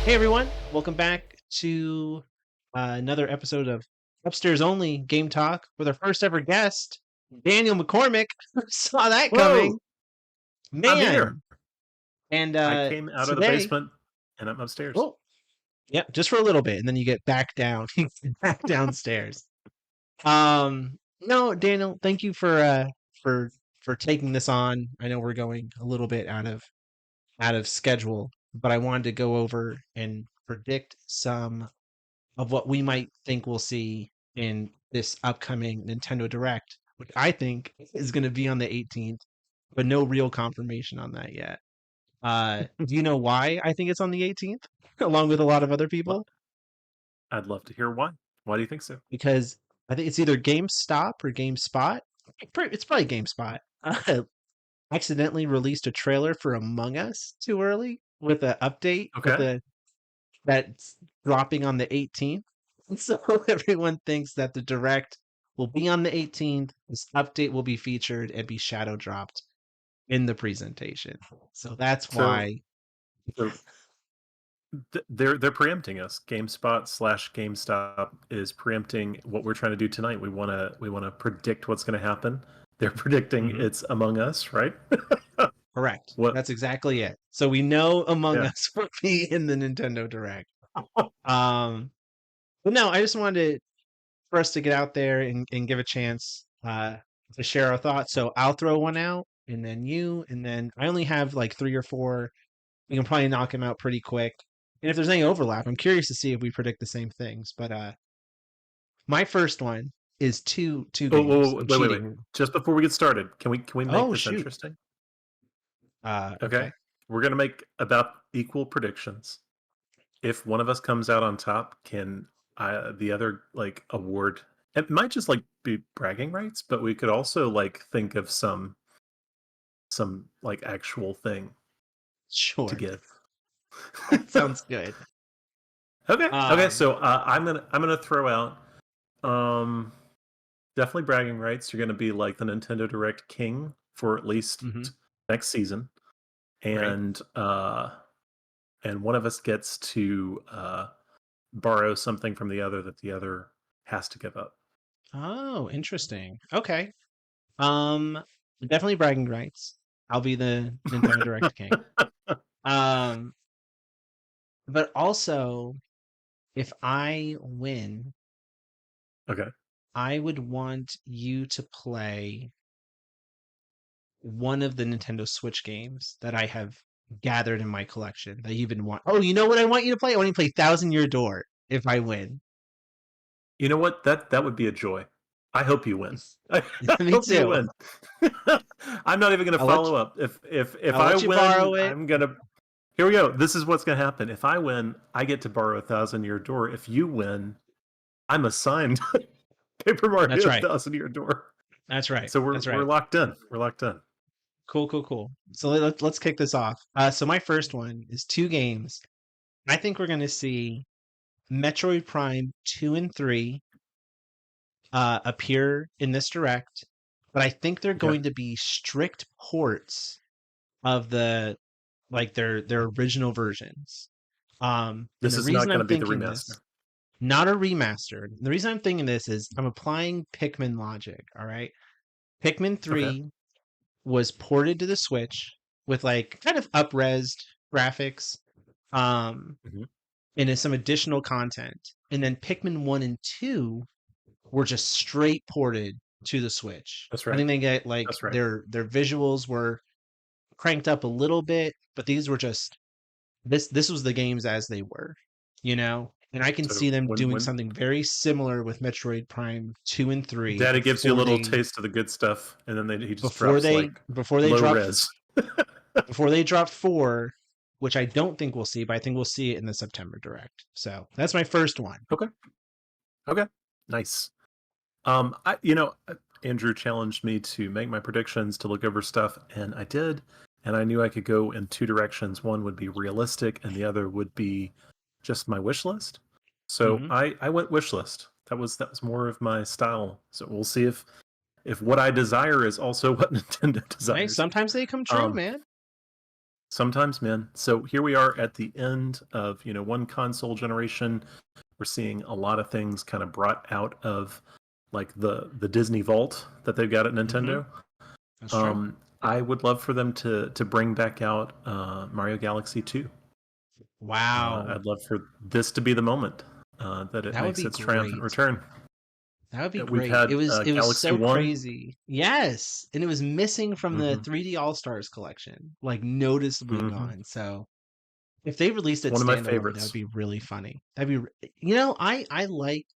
Hey everyone, welcome back to another episode of Upstairs Only Game Talk with our first ever guest, Daniel McCormick. Saw that Whoa! coming, I'm here. man. And I came out of the today, basement and I'm upstairs. oh, yeah, just for a little bit, and then you get back down, back downstairs. No, Daniel, thank you for for taking this on. I know we're going a little bit out of schedule, but I wanted to go over and predict some of what we might think we'll see in this upcoming Nintendo Direct, which I think is going to be on the 18th, but no real confirmation on that yet. Do you know why I think it's on the 18th, along with a lot of other Well, people? I'd love to hear why. Why do you think so? Because I think it's either GameStop or GameSpot. It's probably GameSpot. Accidentally released a trailer for Among Us too early with an update with Okay. a that's dropping on the 18th. So everyone thinks that the direct will be on the 18th. This update will be featured and be shadow dropped in the presentation. So that's So, why. so they're preempting us. GameSpot/GameStop is preempting what we're trying to do tonight. We wanna predict what's going to happen. They're predicting Mhm. it's Among Us, right? Correct. What? That's exactly it. So we know Among Yeah. Us will be in the Nintendo Direct. Um, but no, I just wanted for us to get out there and give a chance to share our thoughts. So I'll throw one out, and then you, and then I only have like three or four. We can probably knock them out pretty quick. And if there's any overlap, I'm curious to see if we predict the same things. But my first one is two Oh, games. I'm wait. cheating. Just before we get started, can we make Oh this shoot. interesting? Okay. Okay. We're gonna make about equal predictions. If one of us comes out on top, can the other like award? It might just like be bragging rights, but we could also like think of some like actual thing to Sure. give. That sounds good. Okay. Um. So I'm gonna throw out um definitely bragging rights. You're gonna be like the Nintendo Direct king for at least Mhm. next season, Right. and one of us gets to borrow something from the other that the other has to give up. Oh, interesting. Okay. Um. Definitely bragging rights. I'll be the Nintendo Direct King. Um. But also, if I win, Okay. I would want you to play one of the Nintendo Switch games that I have gathered in my collection that you've been want. Oh, you know what I want you to play? I want you to play Thousand Year Door if I win. You know what? That would be a joy. I hope you win. I Me hope you too. win. I'm not even going to I'll let follow you, up. If I'll I let you win, borrow it. I'm gonna. Here we go. This is what's going to happen. If I win, I get to borrow a Thousand Year Door. If you win, I'm assigned Paper That's Mario right. Thousand Year Door. That's right. So we're That's we're right. locked in. We're locked in. Cool, cool, cool. So let's kick this off. So my first one is two games. I think we're gonna see Metroid Prime 2 and 3 appear in this direct, but I think they're Okay. going to be strict ports of the like their original versions. And This the is not reason going I'm to be the thinking remaster. this, not a remaster. The reason I'm thinking this is I'm applying Pikmin logic. All right, Pikmin Okay. 3 was ported to the Switch with like kind of up-resed graphics, um, Mhm. and then some additional content. And then Pikmin 1 and 2 were just straight ported to the Switch. That's I right. think they get like That's right. their visuals were cranked up a little bit, but these were just this was the games as they were, you know? And I can So see them doing when something very similar with Metroid Prime 2 and 3 Daddy gives you a little taste of the good stuff, and then he just before drops they like before they low drop res. before they drop 4, which I don't think we'll see, but I think we'll see it in the September direct. So, that's my first one. Okay. Okay. Nice. Andrew challenged me to make my predictions, to look over stuff, and I did. And I knew I could go in two directions. One would be realistic, and the other would be just my wish list. So Mhm. I went wish list. That was more of my style. So we'll see if what I desire is also what Nintendo Hey, desires. sometimes they come true, Um, man. Sometimes, man. So here we are at the end of, one console generation. We're seeing a lot of things kind of brought out of like the Disney Vault that they've got at Mm-hmm. Nintendo. That's true. I would love for them to bring back out Mario Galaxy 2. Wow. I'd love for this to be the moment that it That would makes be its triumphant great. return. That would be We've great. had It was Galaxy so 1. crazy. Yes, and it was missing from the Hmm. 3D All-Stars collection, like noticeably Hmm. gone. So if they released It's it one of my standalone, that would favorites. be really funny. That'd be, I like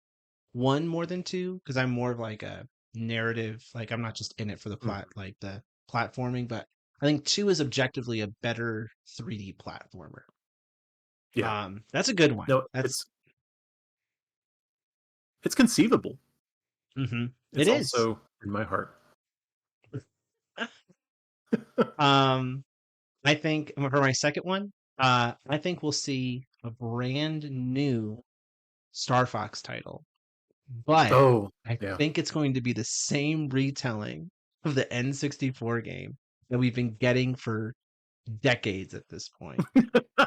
one more than two because I'm more of like a narrative. Like I'm not just in it for the Mm, plot, like the platforming. But I think two is objectively a better 3D platformer. yeah. That's a good one. No, That's it's conceivable. it It's is. also in my heart. Um, I think for my second one, I think we'll see a brand new Star Fox title, but Oh, I yeah. think it's going to be the same retelling of the N64 game that we've been getting for decades at this point.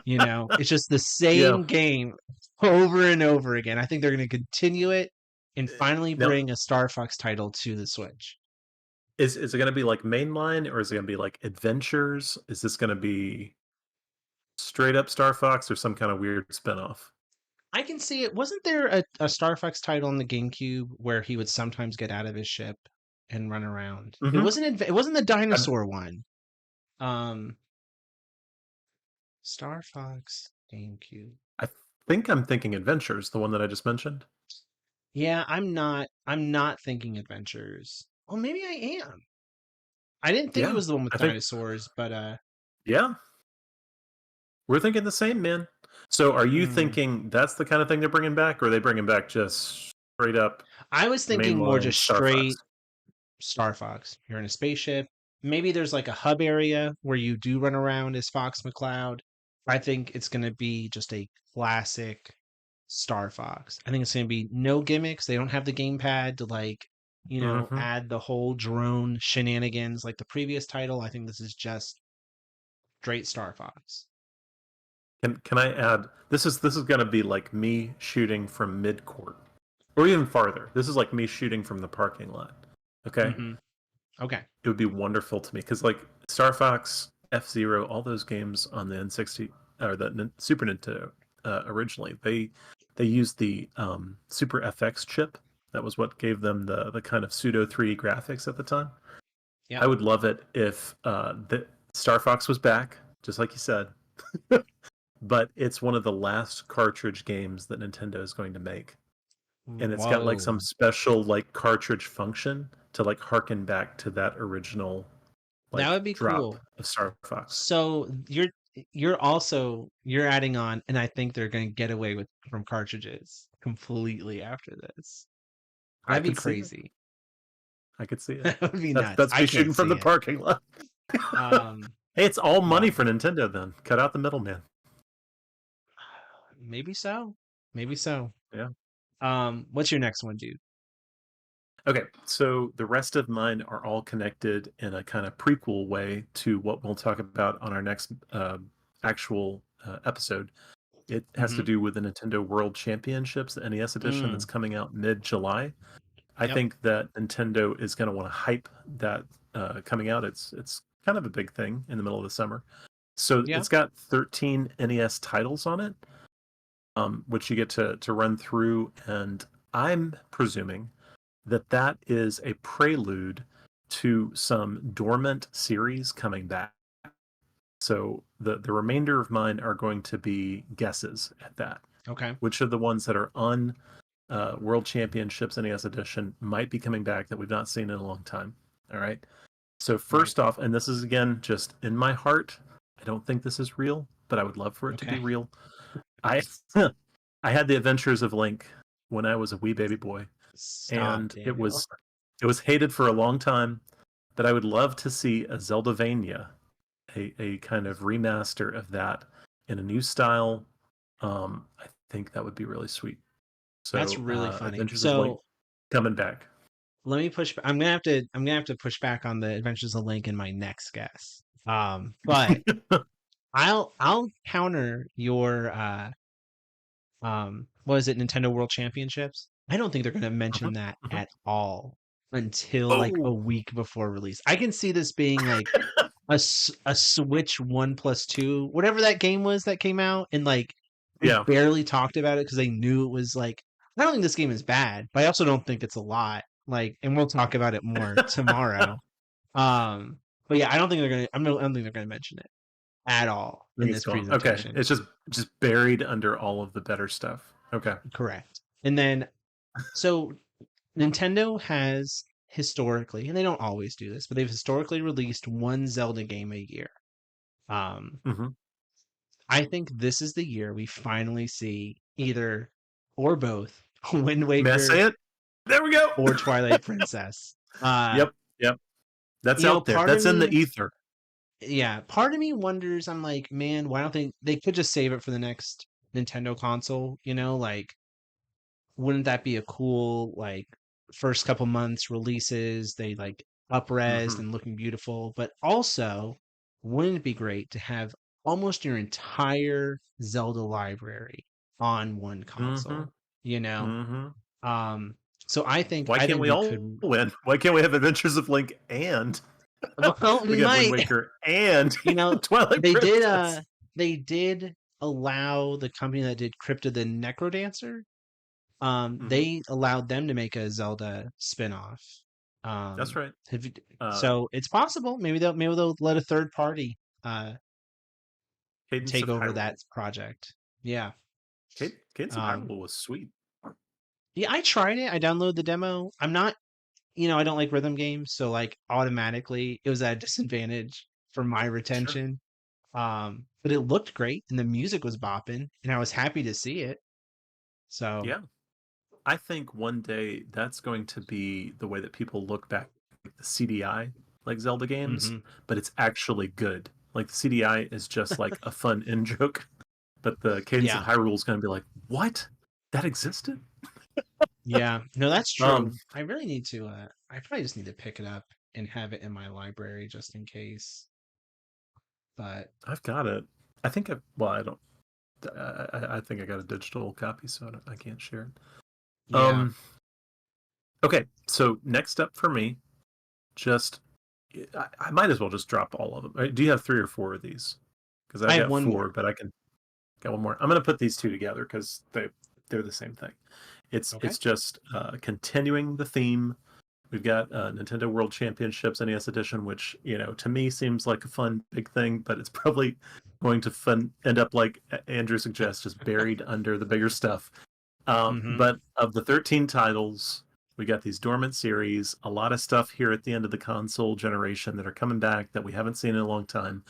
It's just the Yeah. same game over and over again. I think they're going to continue it and finally Now, bring a Star Fox title to the Switch. is it going to be like mainline or is it going to be like adventures? Is this going to be straight up Star Fox or some kind of weird spinoff? I can see it. Wasn't there a Star Fox title on the GameCube where he would sometimes get out of his ship and run around? Hmm. It wasn't the I, dinosaur one. Um, Star Fox GameCube. I think I'm thinking adventures, the one that I just mentioned. Yeah, I'm not thinking adventures. Well, maybe I am. I didn't think it Yeah, was the one with I think. dinosaurs, but Yeah, we're thinking the same, man. So, are you hmm. thinking that's the kind of thing they're bringing back, or are they bringing back just straight up I was thinking more mainline just Star Fox? straight Star Fox. You're in a spaceship. Maybe there's like a hub area where you do run around as Fox McCloud. I think it's going to be just a classic Star Fox. I think it's going to be no gimmicks. They don't have the gamepad to Hmm. add the whole drone shenanigans like the previous title. I think this is just straight Star Fox. Can I add? This is going to be like me shooting from mid court, or even farther. This is like me shooting from the parking lot. Okay, Hmm. Okay. it would be wonderful to me because like Star Fox, F Zero, all those games on the N60 or the Super Nintendo originally, they used the Super FX chip. That was what gave them the kind of pseudo 3D graphics at the time. I Yep. would love it if the Star Fox was back, just like you said, but it's one of the last cartridge games that Nintendo is going to make, and it's got like some Whoa. special like cartridge function to like harken back to that original That like would be drop cool. of Star Fox. So you're adding on, and I think they're going to get away with from cartridges completely after this. I That'd be could see it. crazy. I could see it. That would be That's nuts. that's I me can't shooting from see the it. parking lot. Um, Hey, it's all money wow. for Nintendo then. Cut out the middleman. Maybe so. Maybe so. Yeah. What's your next one, dude? Okay, so the rest of mine are all connected in a kind of prequel way to what we'll talk about on our next actual episode. It has to Mm-hmm. do with the Nintendo World Championships, the NES edition that's Mm. coming out mid-July. I Yep. think that Nintendo is going to want to hype that coming out. It's kind of a big thing in the middle of the summer. So Yeah. it's got 13 NES titles on it, which you get to run through, and I'm presuming that that is a prelude to some dormant series coming back. So the remainder of mine are going to be guesses at that. Okay. Which of the ones that are on World Championships NES Edition might be coming back that we've not seen in a long time? All right. So Right. first off, and this is again just in my heart, I don't think this is real, but I would love for it to be Okay. real. I I had the Adventures of Link when I was a wee baby boy, Stop, and it Daniel. was it was hated for a long time. But I would love to see a Zeldavania, a kind of remaster of that in a new style. I think that would be really sweet. That's So really funny. Adventures of Link So coming back. let me push. I'm gonna have to push back on the Adventures of Link in my next guess. But I'll counter your what is it, Nintendo World Championships? I don't think they're going to Mhm, mention that mhm. at all until like a Oh, week before release. I can see this being like a Switch 1+2, whatever that game was that came out, and like they yeah. barely talked about it because they knew it was like. I don't think this game is bad, but I also don't think it's a lot. Like, and we'll talk about it more tomorrow. Um, but yeah, I don't think they're gonna. I don't think they're gonna mention it at all I in think it's this gone. Okay, presentation. it's just buried under all of the better stuff. Okay. Correct. And then so Nintendo has historically, and they don't always do this, but they've historically released one Zelda game a year. Um, Hmm. I think this is the year we finally see either or both Wind May I Waker say it? There we go. or Twilight Princess. Uh, Yep, yep. That's you know, out there. part of That's in the me, ether. yeah, part of me wonders. I'm like, man, why don't they could just save it for the next Nintendo console? You know, like wouldn't that be a cool like first couple months releases? They like upres Hmm. and looking beautiful, but also wouldn't it be great to have almost your entire Zelda library on one Hmm. console? You know, Hmm. um, so I think Why I can't think we we all could. win? Why can't we have Adventures of Link and Well, we we have Wind might. Waker and You know, Twilight they did. Princess? They did allow the company that did Crypto the Necrodancer, Hmm. they allowed them to make a Zelda spin-off. That's right. Have you, Uh, so it's possible. Maybe they'll let a third party Cadence take of over that Hyrule. project. Yeah. Cadence of Um, Hyrule was sweet. yeah, I tried it. I downloaded the demo. I'm not, I don't like rhythm games, so like automatically it was at a disadvantage for my Sure. retention. But it looked great and the music was bopping and I was happy to see it. So, Yeah. I think one day that's going to be the way that people look back at the CDI like Zelda games, mhm. but it's actually good. Like the CDI is just like a fun in joke, but the Cadence of Yeah. Hyrule is going to be like, what? That existed? Yeah, no, that's Um, true. I really need to, I probably just need to pick it up and have it in my library just in case. But I've got it. I think well, I don't. I think I got a digital copy, so I can't share it. yeah, Okay, so next up for me, just I might as well just drop all of them. Do you have three or four of these? Because I I've have got one four, more. but I can got one more. I'm going to put these two together because they're the same thing. Okay. It's just continuing the theme. We've got Nintendo World Championships NES Edition, which to me seems like a fun big thing, but it's probably going to end up like Andrew suggests, just buried under the bigger stuff. Mm-hmm. But of the 13 titles, we got these dormant series, a lot of stuff here at the end of the console generation that are coming back that we haven't seen in a long time.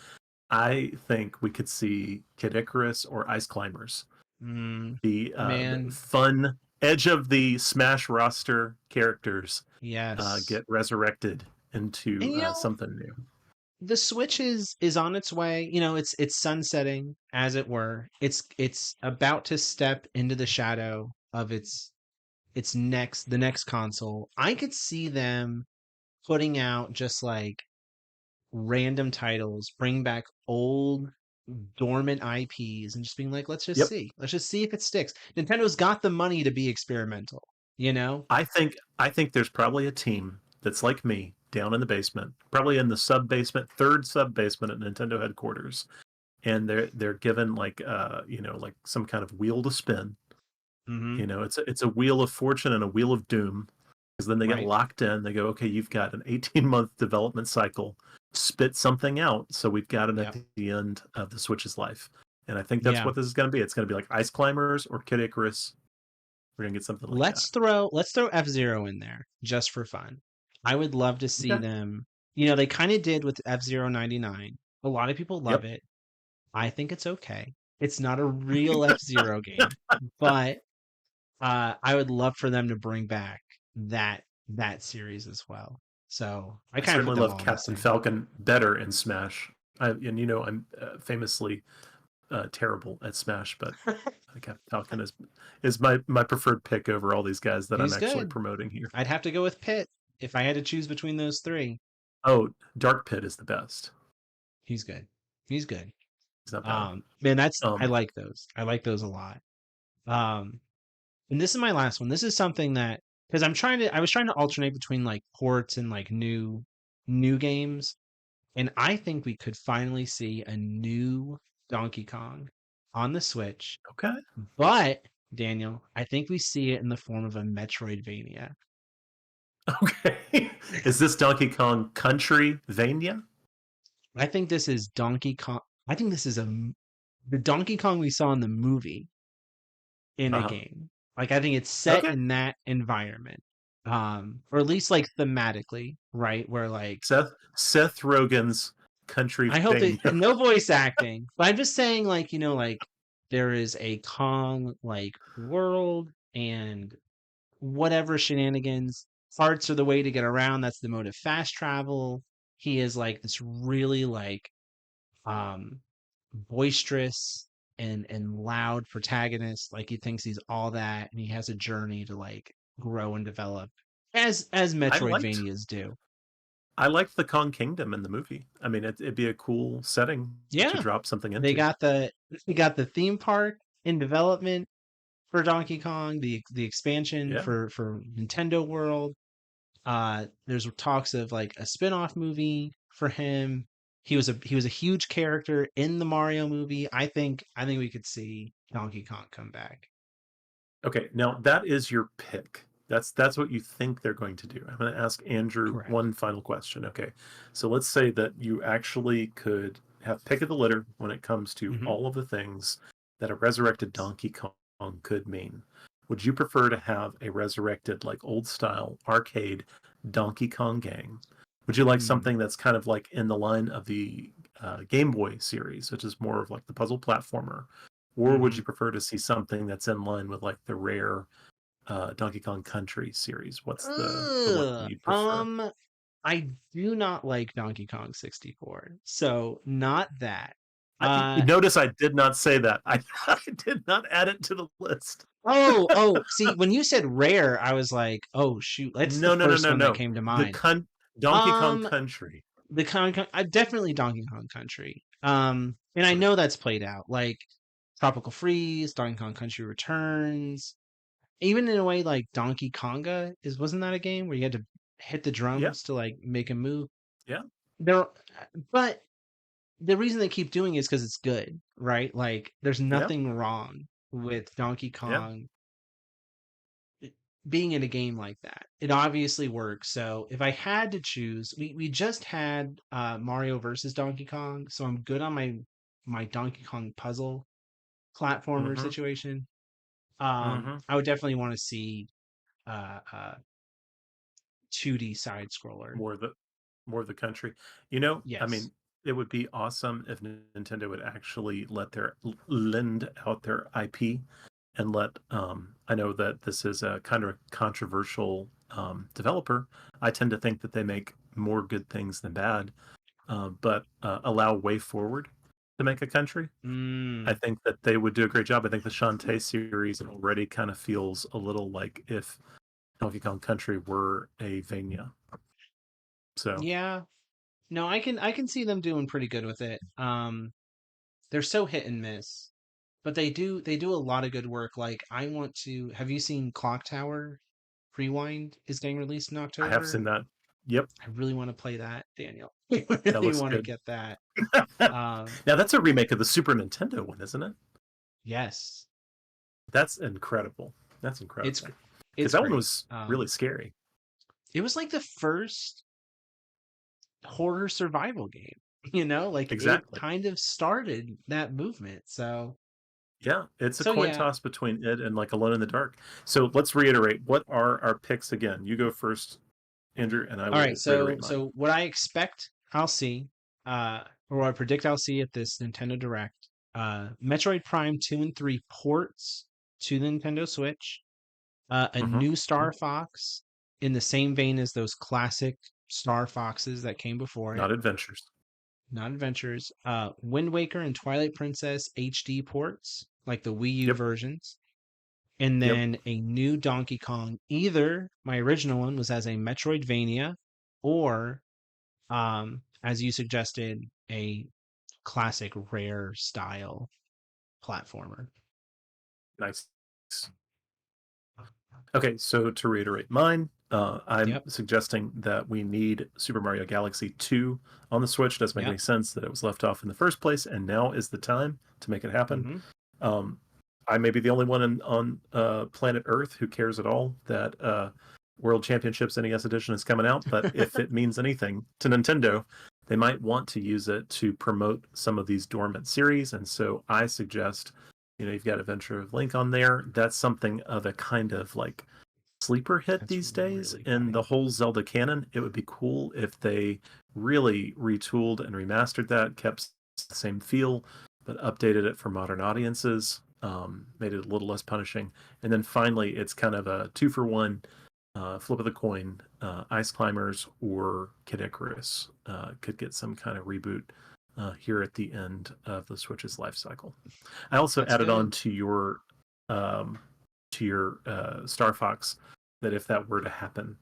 I think we could see Kid Icarus or Ice Climbers, the Man, fun edge of the Smash roster characters yes. get resurrected And into something new. the Switch is on its way. It's sunsetting, as it were. It's about to step into the shadow of its the next console. I could see them putting out just like random titles, bring back old dormant IPs and just being like, let's just Yep, see. Let's just see if it sticks. Nintendo's got the money to be experimental, you know? I think there's probably a team that's like me down in the basement, probably in the sub basement, third sub basement at Nintendo headquarters, and they're given like like some kind of wheel to spin. Mm-hmm. It's a wheel of fortune and a wheel of doom, because then they get Right. locked in. They go, okay, you've got an 18-month development cycle. Spit something out, so we've got it at Yep. the end of the Switch's life. And I think that's Yeah. what this is going to be. It's going to be like Ice Climbers or Kid Icarus. We're going to get something like that. Let's throw F-Zero in there just for fun. I would love to see Okay. them. They kind of did with F-Zero 99. A lot of people love Yep. it. I think it's okay. It's not a real F-Zero game, but I would love for them to bring back that series as well. So I I kind of put certainly them love all in the Captain same. Falcon better in Smash. And I'm famously terrible at Smash, but Captain Falcon is my preferred pick over all these guys that I'm He's actually good. promoting here. I'd have to go with Pitt if I had to choose between those three. Oh, Dark Pit is the best. He's good. He's good. not bad. Man, that's I Um, like those. I like those a lot. Um, and this is my last one. This is something that because I was trying to alternate between like ports and like new games, and I think we could finally see a new Donkey Kong on the Switch. okay, But Daniel, I think we see it in the form of a Metroidvania. okay. Is this Donkey Kong Country Vania? I think this is Donkey Kong. I think this is the Donkey Kong we saw in the movie in a Uh-huh. game. Like I think it's set Okay. in that environment. Or at least like thematically, right? Where like Seth Rogen's Country I hope that Vania. no voice acting, but I'm just saying like, like there is a Kong like world and whatever shenanigans, parts are the way to get around. That's the mode of fast travel. He is like this really like um boisterous and loud protagonist. Like he thinks he's all that, and he has a journey to like grow and develop, as I liked Metroidvanias do. I liked the Kong Kingdom in the movie. I mean, it'd be a cool setting to Yeah, drop something they into. got the theme park in development for Donkey Kong, the expansion Yeah. for Nintendo World. There's talks of like a spin-off movie for him. He was a huge character in the Mario movie. I think we could see Donkey Kong come back. Okay, now that is your pick. That's what you think they're going to do. I'm going to ask Andrew Correct. one final question. Okay, so let's say that you actually could have pick of the litter when it comes to Hmm. all of the things that a resurrected Donkey Kong could mean. Would you prefer to have a resurrected, like old style arcade Donkey Kong gang? Would you like Mm. something that's kind of like in the line of the Game Boy series, which is more of like the puzzle platformer? Or would Hmm. you prefer to see something that's in line with like the rare Donkey Kong Country series? What's the one Ugh. you'd prefer? I do not like Donkey Kong 64, so not that. You Uh notice I did not say that. I did not add it to the list. oh. See, when you said rare, I was like, oh shoot, that's the No, no, no, first no, one that no. came to The mind. Donkey Kong Um, Country. definitely Donkey Kong Country. And I Okay. know that's played out, like Tropical Freeze, Donkey Kong Country Returns, even in a way like Donkey Konga wasn't that a game where you had to hit the Yeah, drums to like make a move? yeah, There, but the reason they keep doing it is because it's good, right? Like there's yeah, nothing wrong with Donkey yeah. Kong being in a game like that. It obviously works. So if I had to choose, we just had Mario versus Donkey Kong, so I'm good on my Donkey Kong puzzle platformer Mm-hmm. situation. Mm-hmm. I would definitely want to see uh, uh 2D side scroller. More of the more of the country. I Yes. mean, it would be awesome if Nintendo would actually let their lend out their IP and let I know that this is a kind of controversial developer. I tend to think that they make more good things than bad, but allow Way Forward to make a country. I Mm, think that they would do a great job. I think the Shantae series already kind of feels a little like if Donkey Kong Country were a Vania. So yeah. No, I can see them doing pretty good with it. They're so hit and miss, but they do a lot of good work. Like I want to. Have you seen Clock Tower? Rewind is getting released in I have October. seen that. Yep, I really want to play that, Daniel. I that really looks want to good. get that. Um, Now that's a remake of the Super Nintendo one, isn't it? yes, That's incredible. That's it's incredible. Because it's that one great. was really scary. It was like the first horror survival game. Like it Exactly. kind of started that movement. So Yeah, it's a so coin yeah. toss between it and like Alone in the Dark. So let's reiterate. What are our picks again? You go first, Andrew, and I All right. will So reiterate mine. so what I expect I'll see, or what I predict I'll see at this Nintendo Direct, Metroid Prime 2 and 3 ports to the Nintendo Switch, a Hmm. new Star Fox in the same vein as those classic Star Foxes that came before it, Not adventures. not adventures. Wind Waker and Twilight Princess HD ports, like the Wii U Yep. versions, and Yep. then a new Donkey Kong. Either my original one was as a Metroidvania, or as you suggested, a classic Rare style platformer. Nice. Okay, so to reiterate mine, I'm Yep. suggesting that we need Super Mario Galaxy 2 on the Switch. Doesn't make Yep. any sense that it was left off in the first place, and now is the time to make it happen. Mm-hmm. Um, I may be the only one on planet Earth who cares at all that World Championships NES Edition is coming out, but if it means anything to Nintendo, they might want to use it to promote some of these dormant series. And so I suggest, you've got Adventure of Link on there. That's something of a kind of like sleeper hit That's these days really in the funny. whole Zelda canon. It would be cool if they really retooled and remastered that, kept the same feel, but updated it for modern audiences, made it a little less punishing. And then finally, it's kind of a 2-for-1 flip of the coin. Ice Climbers or Kid Icarus could get some kind of reboot here at the end of the Switch's life cycle. I also That's added on good. um, to your Star Fox that if that were to happen,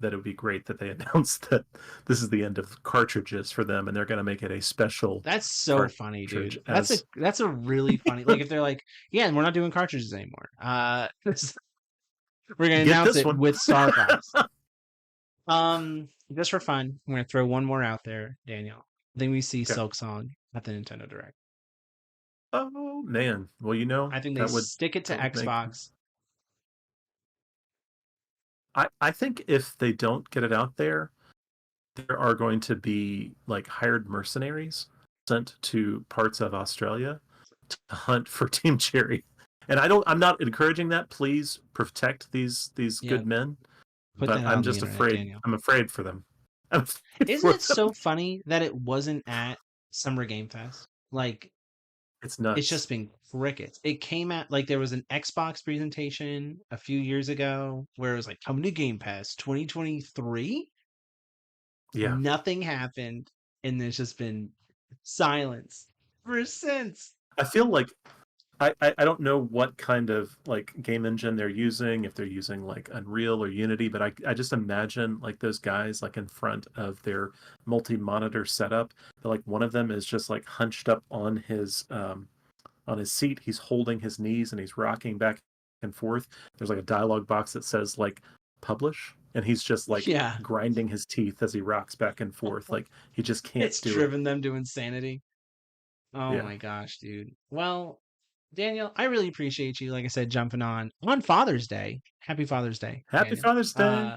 that it would be great that they announced that this is the end of cartridges for them, and they're going to make it a special That's so funny, cartridge dude. as That's a really funny. Like if they're like, yeah, we're not doing cartridges anymore. We're gonna get announce this it one. with Star Fox. Just for fun, I'm gonna throw one more out there, Daniel. I think we see Okay. Silk Song at the Nintendo Direct. Oh man, well I think they that would stick it to that would make. Xbox. I think if they don't get it out there, there are going to be like hired mercenaries sent to parts of Australia to hunt for Team Cherry. And I'm not encouraging that. Please protect these good Yep. men, Put but that I'm on the just internet, afraid. Daniel. I'm afraid for them. I'm afraid Isn't for it them. so funny that it wasn't at Summer Game Fest? Like, It's it's nuts. just been crickets. It came at like there was an Xbox presentation a few years ago where it was like coming to Game Pass 2023. Yeah. Nothing happened, and there's just been silence ever since. I feel like I don't know what kind of like game engine they're using, if they're using like Unreal or Unity, but I just imagine like those guys like in front of their multi-monitor setup. That like one of them is just like hunched up on his seat. He's holding his knees and he's rocking back and forth. There's like a dialogue box that says like publish, and he's just like Yeah, grinding his teeth as he rocks back and forth. Like he just can't it's do it. driven them to insanity. Oh Yeah. my gosh, dude. Well, Daniel, I really appreciate you, like I said, jumping on Father's Day. Happy Father's Day, Happy Daniel. Father's Day.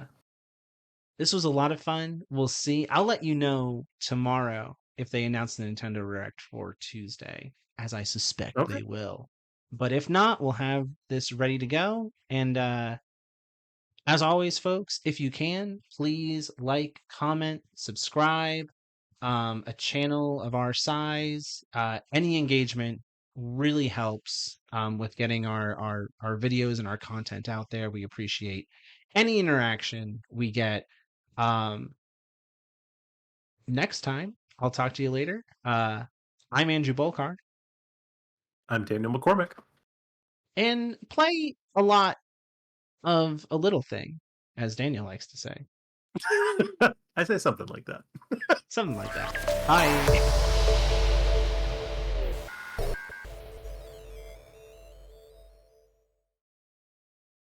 This was a lot of fun. We'll see. I'll let you know tomorrow if they announce the Nintendo Direct for Tuesday, as I suspect Okay. they will. But if not, we'll have this ready to go. And as always, folks, if you can, please like, comment, subscribe. A channel of our size, any engagement really helps with getting our videos and our content out there. We appreciate any interaction we get. Um, Next time, I'll talk to you later. I'm Andrew Bolkard, I'm Daniel McCormick. and play a lot of a little thing, as Daniel likes to say. I say something like that. Something like that. Bye.